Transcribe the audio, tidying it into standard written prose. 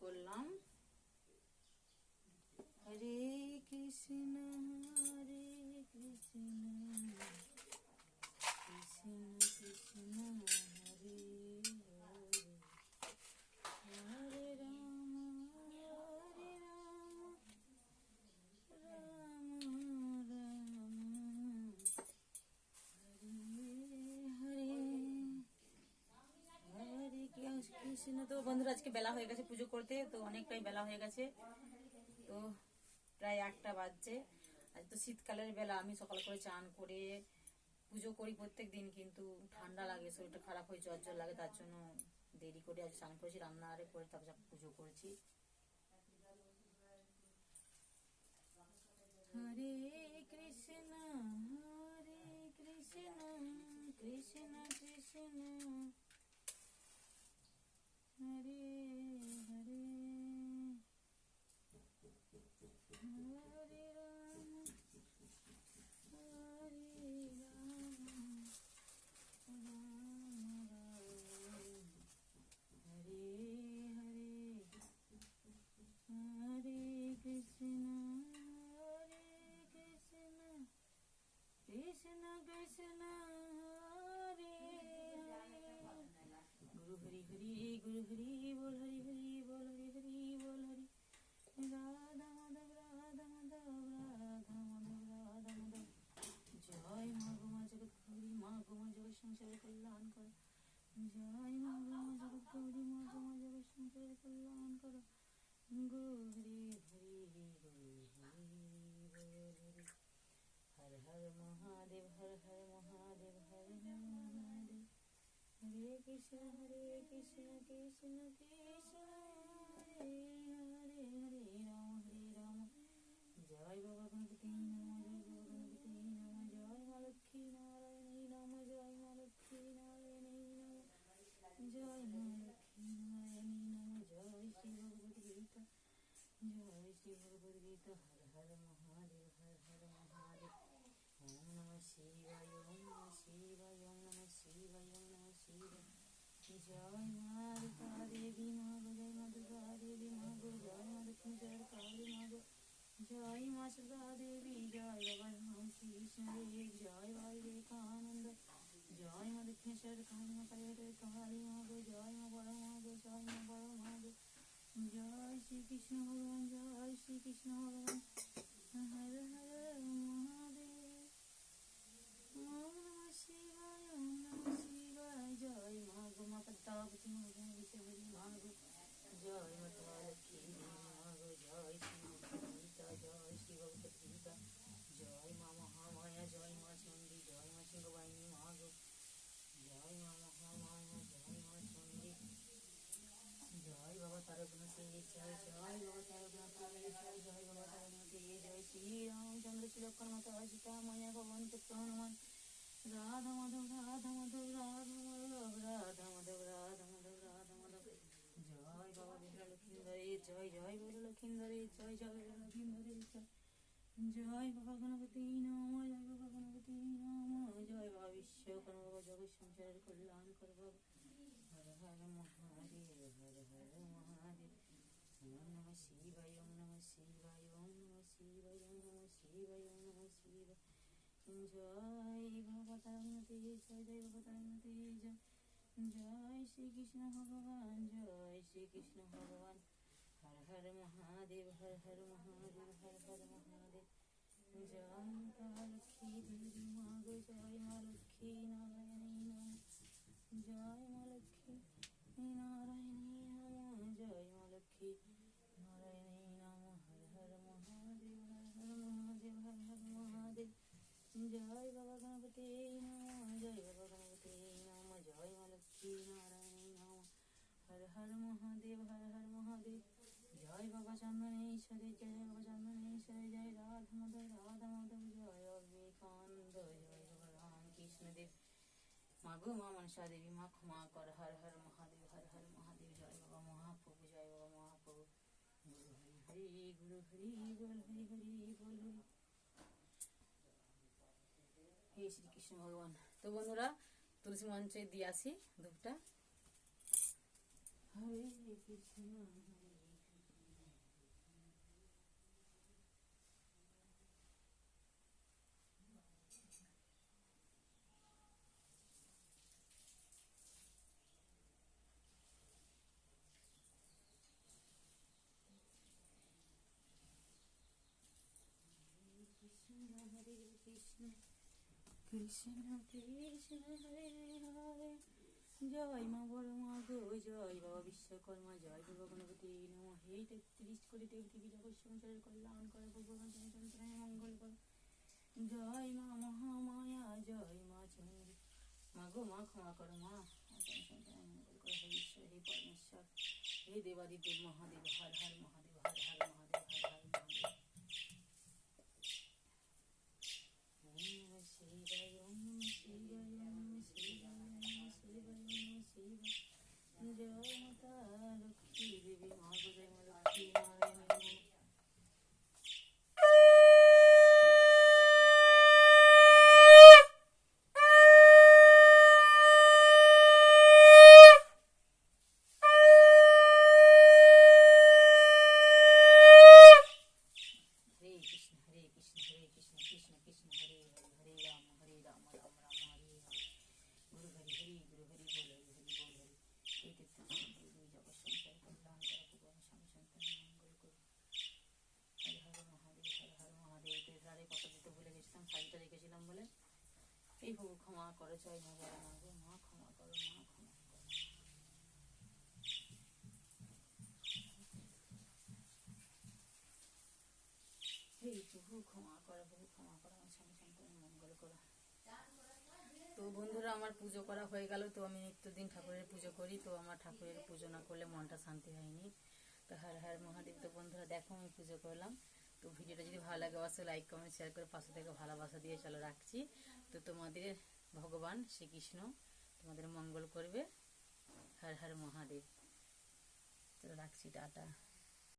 করলাম। হরে কৃষ্ণ হরে কৃষ্ণ কৃষ্ণ কৃষ্ণ হরে হরে, হরে রাম হরে রাম রাম রাম হরে হরে কৃষ্ণ। তো বন্ধুরা, আজকে বেলা হয়ে গেছে পুজো করতে, তো অনেকটাই বেলা হয়ে গেছে, তো প্রায় 8টা বাজছে। আজ তো শীতকালের বেলা, আমি সকাল করে চান করে পুজো করি প্রত্যেক দিন, কিন্তু ঠান্ডা লাগে, শরীরটা খারাপ হয়ে জ্বর জ্বর লাগে, তার জন্য দেরি করে আজ চান করেছি, রান্না আরে করে তারপর পুজো করেছি। হরে কৃষ্ণ হরে কৃষ্ণ কৃষ্ণ কৃষ্ণ হরে হরে, হরে রাম হরে রাম রাম রাম হরে হরে, হরে কৃষ্ণ হরে কৃষ্ণ কৃষ্ণ কৃষ্ণ হরে হরে, গুরু হরি হরি গুরু হরি বল, হরি হরি বল, হরি হরি বল, হরি রাধা মাধব রাধা মাধব রাধা মাধব রাধা মাধব। জয় মা গো মা জগৎ গৌরী, মা গো মা জগৎ সংসারের কল্যাণ কর। জয় মা গো মা জগৎ গৌরী, মা গো মা জগৎ সংসারের কল্যাণ কর। গুরু হরি হরি গুরু হরি বল, হরি হর হর মহাদেব, হর হর মহাদেব, হর হর মহাদেব। হরে কৃষ্ণ কৃষ্ণ কৃষ্ণ হরে হরে, হরে রাম জয় বাবা গণপতি নমঃ, জয় বাবা গণপতি নমঃ, জয় মা লক্ষ্মী নারায়ণী নমঃ, জয় মা লক্ষ্মী নারায়ণী নমঃ, জয় মা লক্ষ্মী নারায়ণী নমঃ। জয় শ্রী ভগবদ গীতা, জয় শ্রী ভগবদ গীতা। হর হর মহাদেব, হর হর মহাদেব। ওম নমঃ শিবায়, ওম নমঃ শিবায়, ওম নমঃ শিবায়, ওম নমঃ শিবায়। জয় মা দুর্গা দেবী মা গো, জয় মা দুর্গা দেবী মা গো, জয় মা দক্ষিণেশ্বর কালী মা গো, জয় মা সুরগা দেবী, জয় বাবা রাম কৃষ্ণ দেব, জয় ভাই বিবেকানন্দ, জয় মা দক্ষিণেশ্বর কালী মা, কালীঘাটের কালী মা গো, জয় মা বড় মা গো, জয় মা বড় মা গো। জয় শ্রীকৃষ্ণ ভগবান, জয় শ্রীকৃষ্ণ ভগবান। হর হর মহাদেব, ওম নমঃ শিবায়, ওম নমঃ শিবায়। জয় মা গো মা পদ্মাবতী মা গো, বিশ্বহরি মা গো, জয় মাতা লক্ষ্মী মা গো, জয় শ্রী ভগবদ গীতা, জয় শ্রী ভগবদ গীতা। জয় মা মহামায়া, জয় মা চণ্ডী, জয় মা সিংহবাহিনী মা গো, জয় মা মহামায়া, জয় মা চণ্ডী। জয় বাবা তারকনাথ, জয় জয় বাবা তারকনাথ, জয় জয় বাবা তারকনাথ। জয় শ্রী রামচন্দ্র শ্রী লক্ষ্মণ মাতা সীতা মায়া পবন পুত্র হনুমান, রাধা মাধব রাধা মাধব রাধা মাধব রাধা মাধব রাধা মাধব রাধা মাধব। জয় বাবা বিদ্যা লক্ষ্মীন্দরে, জয় জয় বাবা লক্ষ্মীন্দরে, জয় জয় বাবা লক্ষ্মীন্দরে, জয় বাবা গণপতি নম, জয় বাবা গণপতি নম, জয় বাবা বিশ্বকর্মা বাবা, জগৎ সংসারের কল্যাণ কর বাবা। হর হর মহাদেব, হর হর মহাদেব। ওম নমঃ শিবায়, ওম নমঃ শিবায়, ওম নমঃ শিবায়, ওম নমঃ শিবায়, ওম নমঃ শিবায়। জয় বাবা তারকনাথে, জয় জয় বাবা তারকনাথে, জয় জয় শ্রীকৃষ্ণ ভগবান, জয় শ্রীকৃষ্ণ ভগবান। হর হর মহাদেব, হর হর মহাদেব, হর হর মহাদেব। জয় মাতা লক্ষ্মী দেবী মা গো, জয় মা লক্ষ্মী নারায়ণী নমঃ, জয় মা লক্ষ্মী নারায়ণী নমঃ, জয় মা লক্ষ্মী নারায়ণী নমঃ। হর হর মহাদেব, হর হর মহাদেব, হর হর মহাদেব। জয় বাবা গণপতি নমঃ, জয় বাবা গণপতি নমঃ, জয় মা লক্ষ্মী নারায়ণী নমঃ। হর হর মহাদেব, হর হর মহাদেব। জয় বাবা চন্দনেশ্বরে, জয় বাবা চন্দনেশ্বরে, জয় রাধা মাধব রাধা মাধব, জয় বিবেকানন্দ, জয় বাবা রামকৃষ্ণ দেব। মা গো মা মনসা দেবী মা ক্ষমা কর। হর হর মহাদেব, হর হর মহাদেব। জয় বাবা মহাপ্রভু, জয় বাবা মহাপ্রভু। গুরু হরি হরি গুরু হরি বল, হরি হরি বল, হরি। হে শ্রীকৃষ্ণ ভগবান। তো বন্ধুরা, তুলসী মঞ্চে দিয়ে আসি ধূপটা। হরে কৃষ্ণ হরে কৃষ্ণ কৃষ্ণ হরে হরে। জয় মা বড় মা গো, জয় বাবা বিশ্বকর্মা, জয় দুর্গা গণপতি নমঃ। হে 33 কোটি দেবী জগৎ সংসারের কল্যাণ করে, ভগবান সন্তানের মঙ্গল কর। জয় মা মহামায়া, জয় মা চণ্ডী। মা গো মা ক্ষমা করো মা, সন্তানের মঙ্গল করো। হে ঈশ্বর, হে পরমেশ্বর, হে দেবাদিদেব মহাদেব, হর হর মহাদেব, হর হর মহাদেব, হর হর মহাদেব। ওম নমঃ শিবায়, ওম নমঃ শিবায়, ওম নমঃ শিবায়, ওম নমঃ শিবায়, ওম নমঃ শিবায়। জয় মাতা লক্ষ্মী দেবী, মা গো জয় মা লক্ষ্মী নারায়ণী। हरे कृष्ण हरे कृष्ण कृष्ण कृष्ण हरे हरे, हरे राम राम राम हरे हरे। गुरु हरि गुरु हरि बोल हरि हरि बोल हरि। এই 33 কোটি দেবী জগৎ সংসার কল্যাণ করে, ভগবান স্বামী সন্তানের মঙ্গল করো। হর হর মহাদেব, হর হর মহাদেব। তেজারে কথা দিতে ভুলে গেছিলাম, শাড়িটা রেখেছিলাম বলে। এই হোক, ক্ষমা করো। জয় মা বড় মা গো, মা ক্ষমা করো, মা ক্ষমা করো। হে প্রভু ক্ষমা করো, প্রভু ক্ষমা করো, আমার স্বামী সন্তানের মঙ্গল করো। তো বন্ধুরা, আমার পুজো করা হয়ে গেল। তো আমি নিত্যদিন ঠাকুরের পুজো করি, তো আমার ঠাকুরের পুজো না করলে মনটা শান্তি হয়নি। তো হর হর মহাদেব। তো বন্ধুরা দেখো, আমি পুজো করলাম। তো ভিডিওটা যদি ভালো লাগে অবশ্যই লাইক কমেন্ট শেয়ার করে পাশে থেকে ভালোবাসা দিয়ে চলো রাখছি। তো তোমাদের ভগবান শ্রীকৃষ্ণ তোমাদের মঙ্গল করবে। হর হর মহাদেব। চলো রাখছি, টাটা।